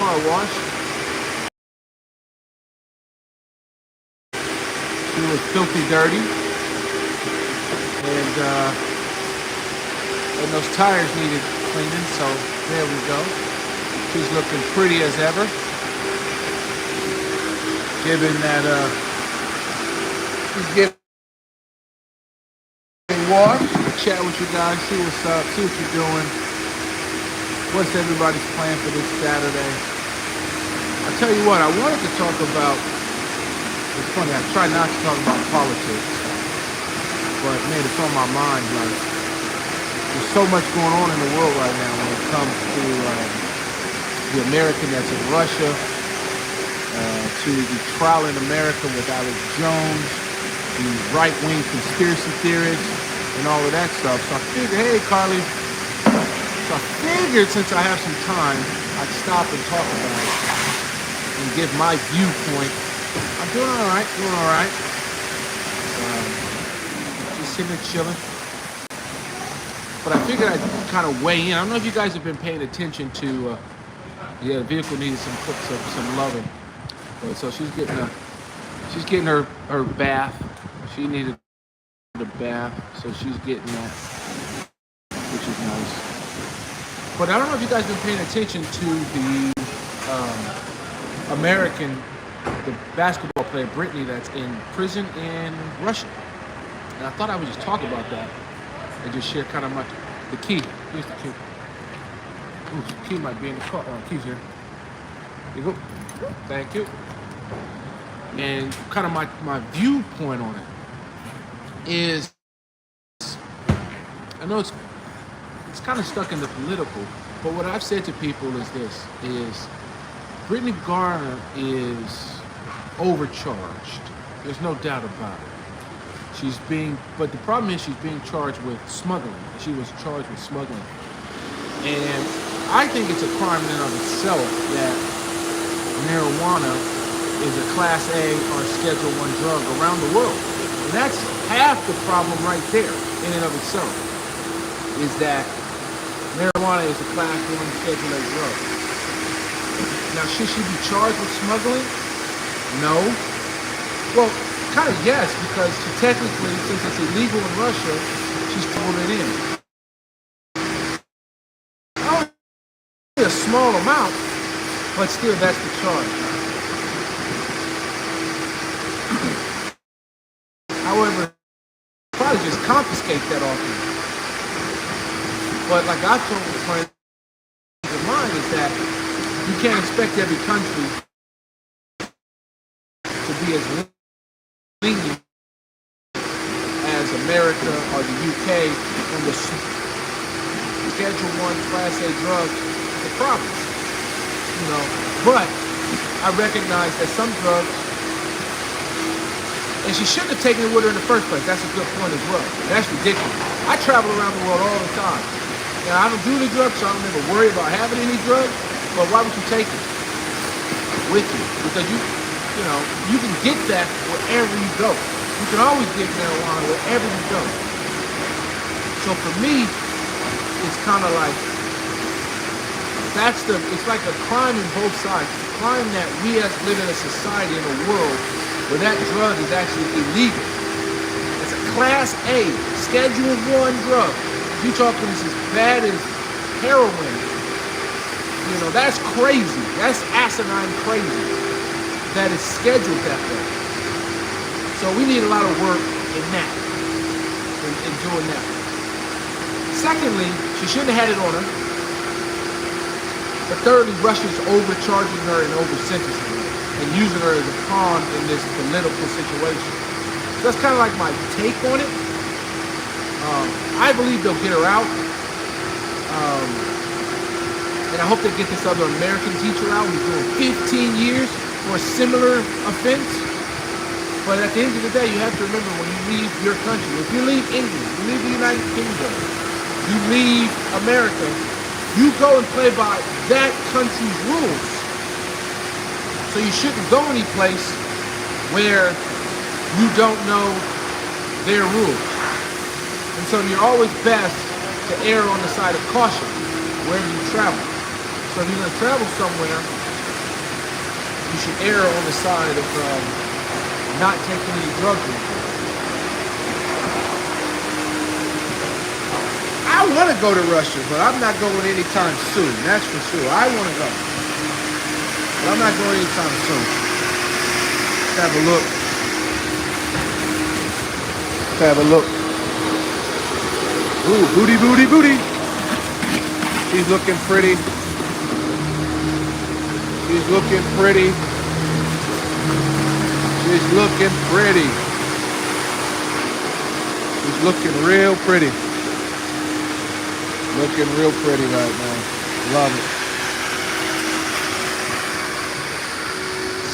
I washed. She was filthy dirty. And those tires needed cleaning, so there we go. She's looking pretty as ever. Given that she's getting washed. Chat with you guys, see what's up, see what you're doing. What's everybody's plan for this Saturday? I tell you what, I wanted to talk about, it's funny, I try not to talk about politics, but man, it's on my mind. Like, there's so much going on in the world right now when it comes to the American that's in Russia, to the trial in America with Alex Jones, the right-wing conspiracy theorists, and all of that stuff. So I figured, hey, Carly, so I figured since I have some time, I'd stop and talk about it and give my viewpoint. I'm doing all right, just sitting and chilling. But I figured I'd kind of weigh in. I don't know if you guys have been paying attention to, the vehicle needed some loving. So she's getting her bath. She needed a bath, so she's getting that, which is nice. But I don't know if you guys have been paying attention to the basketball player Brittany that's in prison in Russia. And I thought I would just talk about that and just share kind of the key. Here's the key. Ooh, the key might be in the car. Key's here. Here you go. Thank you. And kind of my viewpoint on it is, I know it's kind of stuck in the political, but what I've said to people is this, is Brittany Garner is overcharged. There's no doubt about it. But the problem is she's being charged with smuggling. She was charged with smuggling. And I think it's a crime in and of itself that marijuana is a Class A or Schedule I drug around the world. And that's half the problem right there in and of itself, is that marijuana is a Class I Schedule A drug. Now, should she be charged with smuggling? No. Well, kind of yes, because she technically, since it's illegal in Russia, she's pulled it in. Only a small amount, but still that's the charge. However, probably just confiscate that off you. But like I told friends of mine, is that you can't expect every country to be as lenient as America or the UK on the Schedule I Class A drugs, the problem. But I recognize that some drugs, and she shouldn't have taken it with her in the first place. That's a good point as well. That's ridiculous. I travel around the world all the time. Now, I don't do the drugs, so I don't ever worry about having any drugs, but why would you take it with you? Because you can get that wherever you go. You can always get marijuana wherever you go. So for me, it's kind of like, it's like a crime in both sides. It's a crime that we as live in a society, in a world, where that drug is actually illegal. It's a Class A, Schedule I drug. You're talking this as bad as heroin. That's crazy. That's asinine crazy that is scheduled that way. So we need a lot of work in that, in doing that. Secondly, she shouldn't have had it on her. But thirdly, Russia's overcharging her and over-sentencing her and using her as a pawn in this political situation. So that's kind of like my take on it. I believe they'll get her out. And I hope they get this other American teacher out who's doing 15 years for a similar offense. But at the end of the day, you have to remember, when you leave your country, if you leave England, you leave the United Kingdom, you leave America, you go and play by that country's rules. So you shouldn't go any place where you don't know their rules. And so you're always best to err on the side of caution wherever you travel. So if you're going to travel somewhere, you should err on the side of not taking any drugs with you. I want to go to Russia, but I'm not going anytime soon. That's for sure. I want to go, but I'm not going anytime soon. Let's have a look. Let's have a look. Ooh, booty, booty, booty. She's looking pretty. She's looking pretty. She's looking pretty. She's looking real pretty. Looking real pretty right now. Love it.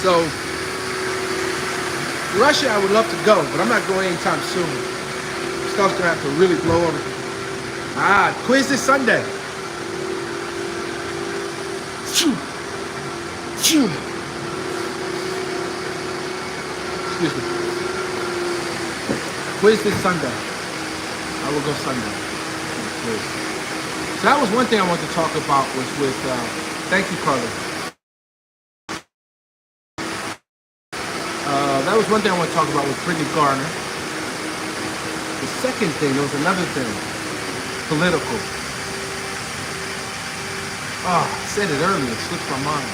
So, Russia, I would love to go, but I'm not going anytime soon. Stuff's gonna have to really blow over. Quiz this Sunday. Excuse me. Quiz this Sunday. I will go Sunday. Quiz. So that was one thing I wanted to talk about was with, thank you, Carla. That was one thing I want to talk about with Brittany Garner. The second thing, there was another thing, political. I said it earlier, it slipped my mind.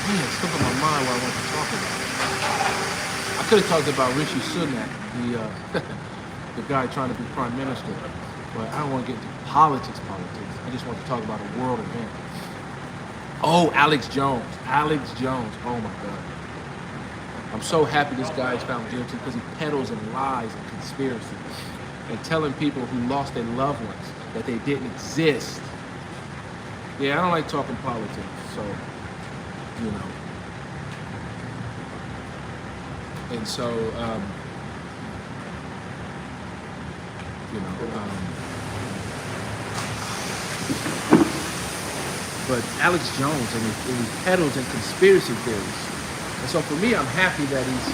Man, it slipped my mind what I want to talk about. I could have talked about Rishi Sunak, the guy trying to be prime minister, but I don't want to get into politics. I just want to talk about a world event. Oh, Alex Jones. Oh my God. I'm so happy this guy is found guilty because he peddles in lies and conspiracy and telling people who lost their loved ones that they didn't exist. Yeah, I don't like talking politics, so, you know. And so, but Alex Jones, and he peddles in conspiracy theories. And so for me, I'm happy that he's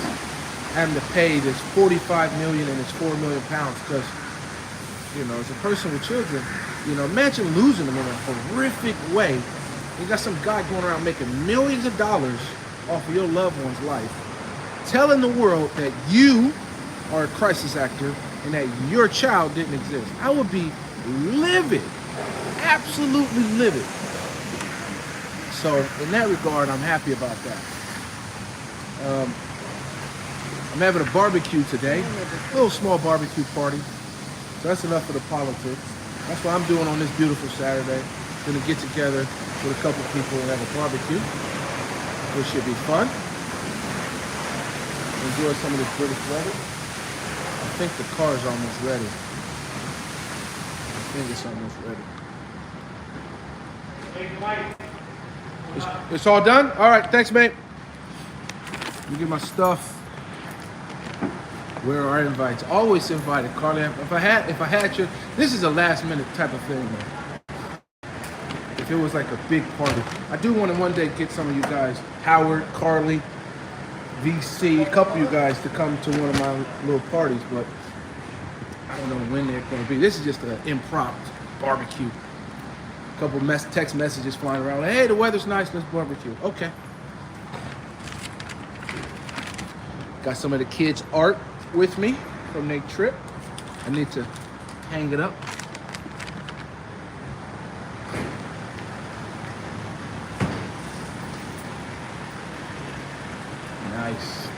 having to pay this $45 million and this £4 million because, as a person with children, imagine losing them in a horrific way. You got some guy going around making millions of dollars off of your loved one's life, telling the world that you are a crisis actor and that your child didn't exist. I would be livid, absolutely livid. So in that regard, I'm happy about that. I'm having a barbecue today, a little small barbecue party. So that's enough for the politics. That's what I'm doing on this beautiful Saturday. Gonna get together with a couple people and have a barbecue, which should be fun. Enjoy some of this British weather. I think the car is almost ready. I think it's almost ready. It's all done? All right, thanks, mate. Let me get my stuff. Where are our invites? Always invited, Carly. If I had you, this is a last minute type of thing, man. If it was like a big party, I do want to one day get some of you guys, Howard, Carly, VC, a couple of you guys to come to one of my little parties, but I don't know when they're going to be. This is just an impromptu barbecue. A couple text messages flying around. Like, hey, the weather's nice. Let's barbecue. Okay. Got some of the kids' art with me from their trip. I need to hang it up. Nice.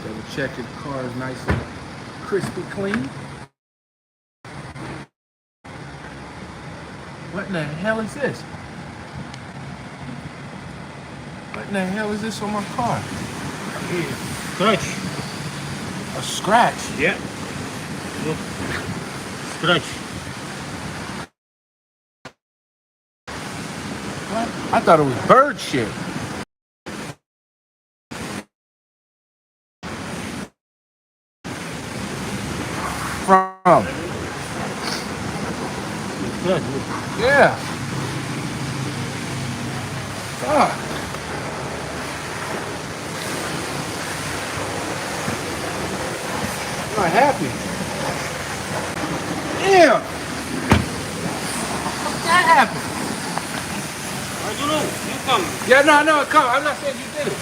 Double check your car is nice and crispy clean. What in the hell is this? What in the hell is this on my car? Scratch. A scratch? Yeah. Look. Scratch. What? I thought it was bird shit. From? Scratch. Yeah. Ah. I'm not happy. Damn. How did that happen? I don't know. You come. Yeah, no, come. I'm not saying you did it.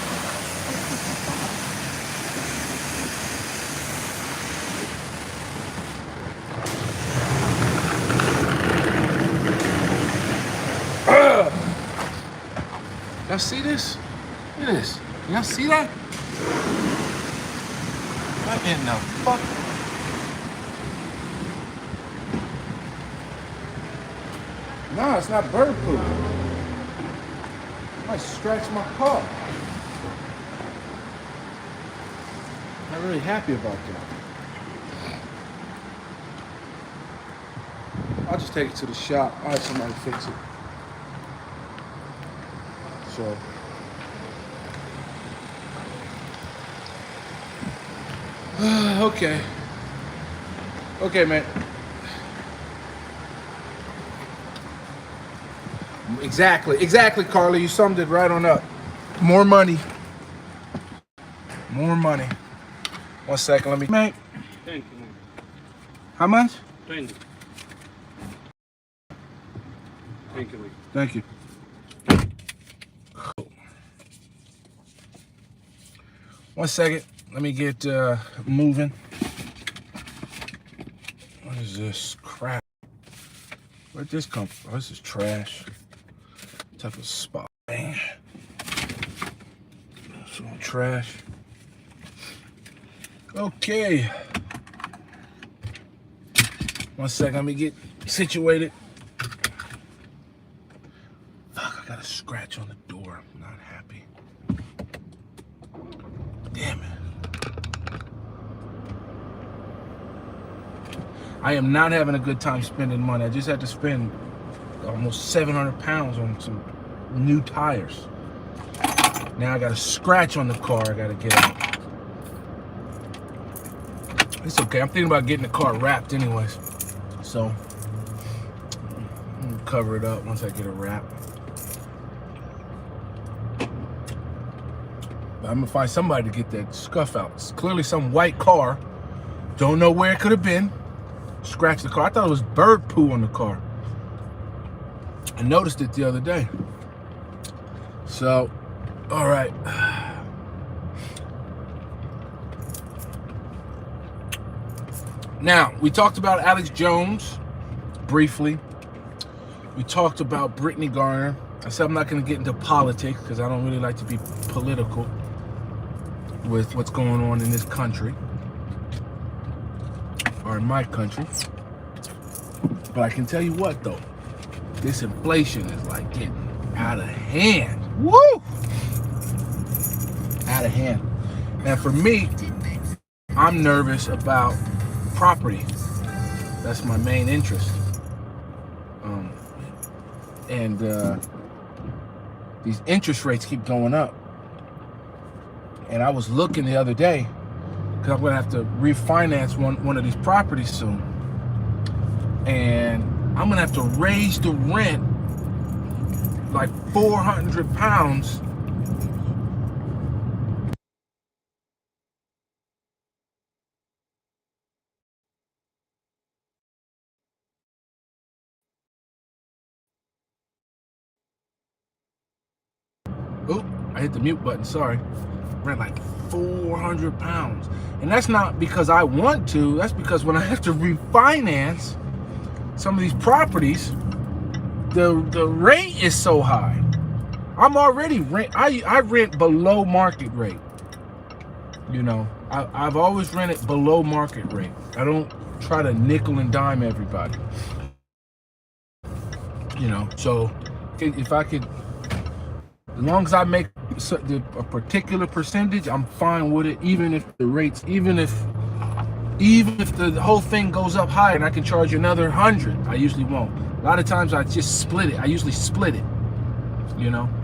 Y'all see this? Look at this. Y'all see that? What in the fuck? Nah, it's not bird poop. I scratched my car. Not really happy about that. I'll just take it to the shop. I'll have somebody fix it. So. Okay. Okay, man. Exactly, Carly. You summed it right on up. More money. More money. 1 second, let me. Mate. Thank you. How much? 20. Thank you, mate. Thank you. One second. Let me get moving. What is this crap? Where'd this come from? Oh, this is trash. What type of spot? Man. Some trash. Okay. 1 second. Let me get situated. Fuck, I got a scratch on the door. I'm not happy. Damn it. I am not having a good time spending money. I just had to spend almost 700 pounds on some new tires. Now I got a scratch on the car I gotta get out. It's okay, I'm thinking about getting the car wrapped anyways. So, I'm gonna cover it up once I get it wrapped. But I'm gonna find somebody to get that scuff out. It's clearly some white car. Don't know where it could have been. Scratched the car. I thought it was bird poo on the car. I noticed it the other day. So, all right. Now, we talked about Alex Jones briefly. We talked about Brittany Garner. I said I'm not going to get into politics because I don't really like to be political with what's going on in this country. Or in my country. But I can tell you what though, this inflation is like getting out of hand. Woo! Out of hand. And for me, I'm nervous about property. That's my main interest. These interest rates keep going up. And I was looking the other day, because I'm gonna have to refinance one of these properties soon. And I'm gonna have to raise the rent like 400 pounds. Oop, I hit the mute button, sorry. Rent like 400 pounds. And that's not because I want to, that's because when I have to refinance some of these properties, the rate is so high. I'm already I rent below market rate. You know, I've always rented below market rate. I don't try to nickel and dime everybody. You know, so if I could, as long as I make a particular percentage, I'm fine with it. Even if the rates, even if the whole thing goes up higher and I can charge you another 100, I usually won't. A lot of times I just split it. I usually split it, you know.